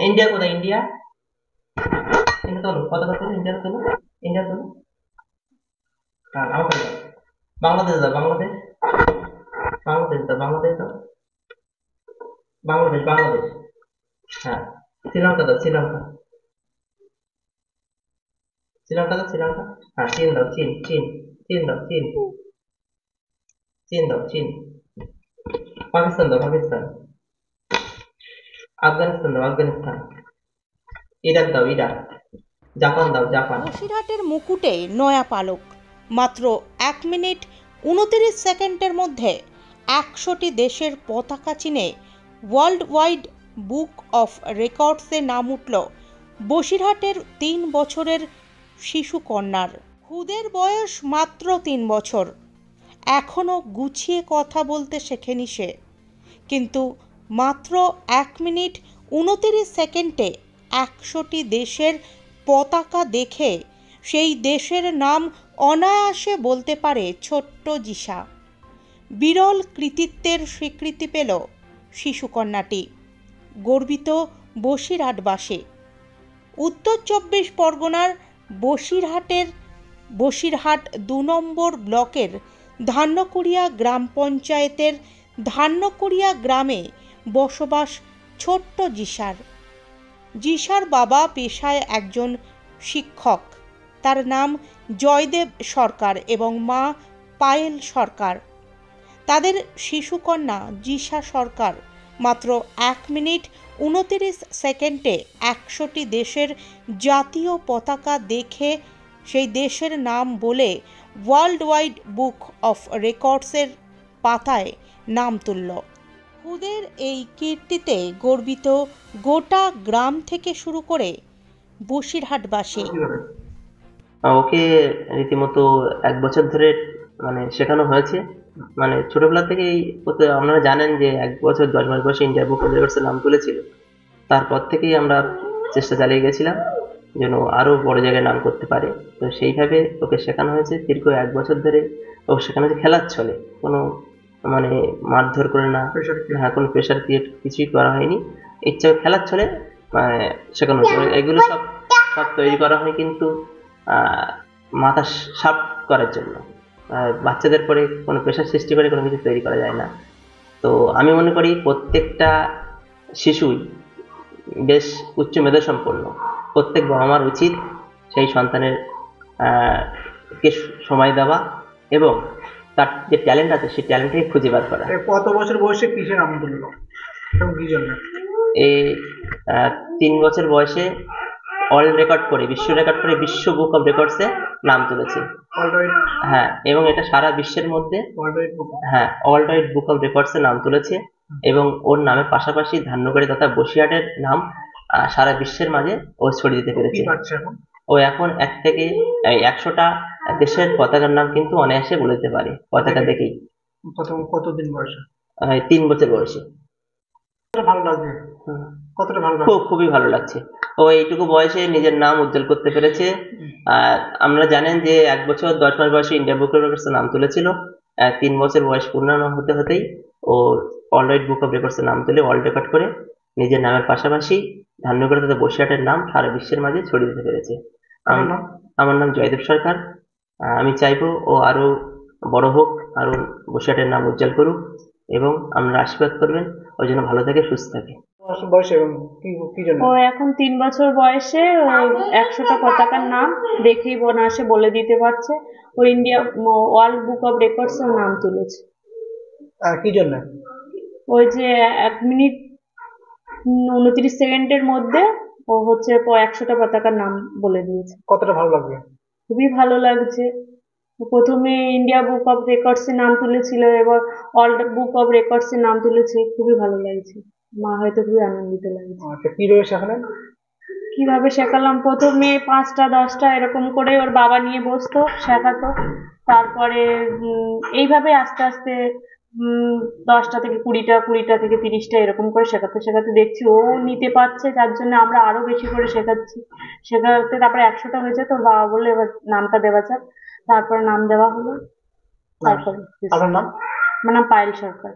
India কোথায়? India India তোলো, পতাকা তোলো, ইন্ডিয়া তোলো, ইন্ডিয়া তোলো। হ্যাঁ, আমাকে দাও। বাংলাদেশ দাও, বাংলাদেশ, বাংলাদেশ দাও, বাংলাদেশ দাও, বাংলাদেশ, বাংলাদেশ। হ্যাঁ, শ্রীলঙ্কা দাও, শ্রীলঙ্কা, শ্রীলঙ্কা দাও, শ্রীলঙ্কা। হ্যাঁ, চীন দাও, চীন, চীন, চীন দাও, চীন, চীন দাও, চীন। পাকিস্তান দাও, পাকিস্তান। আফগানিস্তান দাও, আফগানিস্তান। ইরাক দাও, ইরাক। জাপান দাও, জাপান। বসিরহাটের মুকুটে নয়া পালক। মাত্র 1 মিনিট 29 সেকেন্ডের মধ্যে 100টি দেশের পতাকা চিনে ওয়ার্ল্ড ওয়াইড বুক অফ রেকর্ডসে নাম উঠল বসিরহাটের 3 বছরের শিশু কন্যার। খুদের বয়স মাত্র 3 বছর, এখনও গুছিয়ে কথা বলতে শেখেনি সে, কিন্তু মাত্র 1 মিনিট 29 সেকেন্ডে 100টি দেশের পতাকা দেখে সেই দেশের নাম অনায়াসে বলতে পারে ছোট্ট জিসা। বিরল কৃতিত্বের স্বীকৃতি পেল শিশুকন্যাটি, গর্বিত বসিরহাটবাসী। উত্তর 24 পরগনার বসিরহাট 2 নম্বর ব্লকের ধান্যকুড়িয়া গ্রাম পঞ্চায়েতের ধান্যকুড়িয়া গ্রামে বসবাস ছোট্ট জিসার। জিসার বাবা পেশায় একজন শিক্ষক, তার নাম জয়দেব সরকার, এবং মা পায়েল সরকার। তাদের শিশুকন্যা জিসা সরকার মাত্র 1 মিনিট 29 সেকেন্ডে 100টি দেশের জাতীয় পতাকা দেখে সেই দেশের নাম বলে ওয়ার্ল্ড ওয়াইড বুক অফ রেকর্ডসের পাতায় নাম তুলল। খুদের এই কীর্তিতে গর্বিত গোটা গ্রাম থেকে শুরু করে বসিরহাটবাসী। ওকে রীতিমতো 1 বছর ধরে শেখানো হয়েছে। ছোটবেলা থেকেই আপনারা জানেন যে 1 বছর 10 মাস বয়সে ইন্ডিয়া বুক অফ রেকর্ডসের নাম তুলেছিল। তারপর থেকেই আমরা চেষ্টা চালিয়ে গেছিলাম যেন আরো বড় জায়গায় নাম করতে পারে। তো সেইভাবে ওকে শেখানো হয়েছে দীর্ঘ 1 বছর ধরে। ও শেখানো হয়েছে খেলার ছলে, কোনো মারধর করে না, হ্যাঁ, কোনো প্রেশার ক্রিয়েট কিছুই করা হয়নি। ইচ্ছা খেলার ছলে শেখানো হয়েছে। এগুলো সব সব তৈরি করা হয় কিন্তু মাথা শার্প করার জন্য। বাচ্চাদের পরে কোনো প্রেশার সৃষ্টি করে কোনো কিছু তৈরি করা যায় না। তো আমি মনে করি প্রত্যেকটা শিশুই বেশ উচ্চ মেধা সম্পন্ন। প্রত্যেক বাবা মার উচিত সেই সন্তানের কে সময় দেওয়া এবং তার যে ট্যালেন্ট আছে সেই ট্যালেন্টকে খুঁজে বার করা। কত বছর বয়সে কিসের নাম তুললো এবং কি জন্য? এই 3 বছর বয়সে ওয়ার্ল্ড রেকর্ড করে, বিশ্ব রেকর্ড করে বিশ্ব বুক অফ রেকর্ডসে নাম তুলেছে। হ্যাঁ, এবং এটা সারা বিশ্বের মধ্যে হ্যাঁ ওয়ার্ল্ড ওয়াইড বুক অফ রেকর্ডসে নাম তুলেছে। এবং ওর নামের পাশাপাশি ধান্যকুড়ি তথা বসিরহাটের নাম সারা বিশ্বের মাঝে ও ছড়িয়ে দিতে পেরেছে। ও এখন 1 থেকে 100টা দেশের পতাকার নাম কিন্তু অনায়াসে বলে দিতে পারে পতাকা দেখেই। কতদিন বয়সে? 3 বছর বয়সে। ভালো লাগছে, কতটা ভালো লাগছে? খুবই ভালো লাগছে। ও এইটুকু বয়সে নিজের নাম উজ্জ্বল করতে পেরেছে। আর আমরা জানেন যে 1 বছর 10 মাস বয়সে ইন্ডিয়া বুক অফ রেকর্ডস নাম তুলেছিল। 3 বছর বয়স পূর্ণ হতে হতেই ও world wide book of records নাম তুলে ওয়ার্ল্ড রেকর্ড করে নিজের নামের পাশাপাশি ধান্যকুড়ি তথা বসিরহাটের নাম সারা বিশ্বের মাঝে ছড়িয়ে দিতে পেরেছে। আমার নাম জয়দেব সরকার। আমি চাইবো ও আরো বড় হোক, আরো বসিরহাটের নাম উজ্জ্বল করুক এবং আপনারা আশীর্বাদ করবেন ও যেন ভালো থাকে, সুস্থ থাকে। ও এখন 3 বছর বয়সে 100টা পতাকার নাম দেখেই অনায়াসে বলে দিতে পারছে। ও India world book of records এর নাম তুলেছে। কি জন্য? ওই যে 1 মিনিট 29 সেকেন্ডের মধ্যে ও হচ্ছে 100টা পতাকার নাম বলে দিয়েছে। কতটা ভালো লাগবে? খুবই ভালো লাগছে। প্রথমে ইন্ডিয়া বুক অফ রেকর্ডস এর নাম তুলেছিল, এবার ওয়ার্ল্ড বুক অফ রেকর্ডস এর নাম তুলেছে। খুবই ভালো লাগছে, মা হয়তো খুবই আনন্দিত লাগছে। কিভাবে শেখালেন? কিভাবে শেখালাম, প্রথমে 5টা 10টা এরকম করে ওর বাবা নিয়ে বসতো, শেখাতো। তারপরে এইভাবে আস্তে আস্তে 10টা থেকে 20টা, 20টা থেকে 30টা এরকম করে শেখাতে শেখাতে দেখছি ও নিতে পারছে, যার জন্য আমরা আরো বেশি করে শেখাচ্ছি। শেখাতে তারপরে 100টা হয়েছে, তোর বাবা বললো এবার নামটা দেওয়া যাক। তারপরে নাম দেওয়া হলো। তারপরে আপনার নাম? আমার নাম পায়েল সরকার।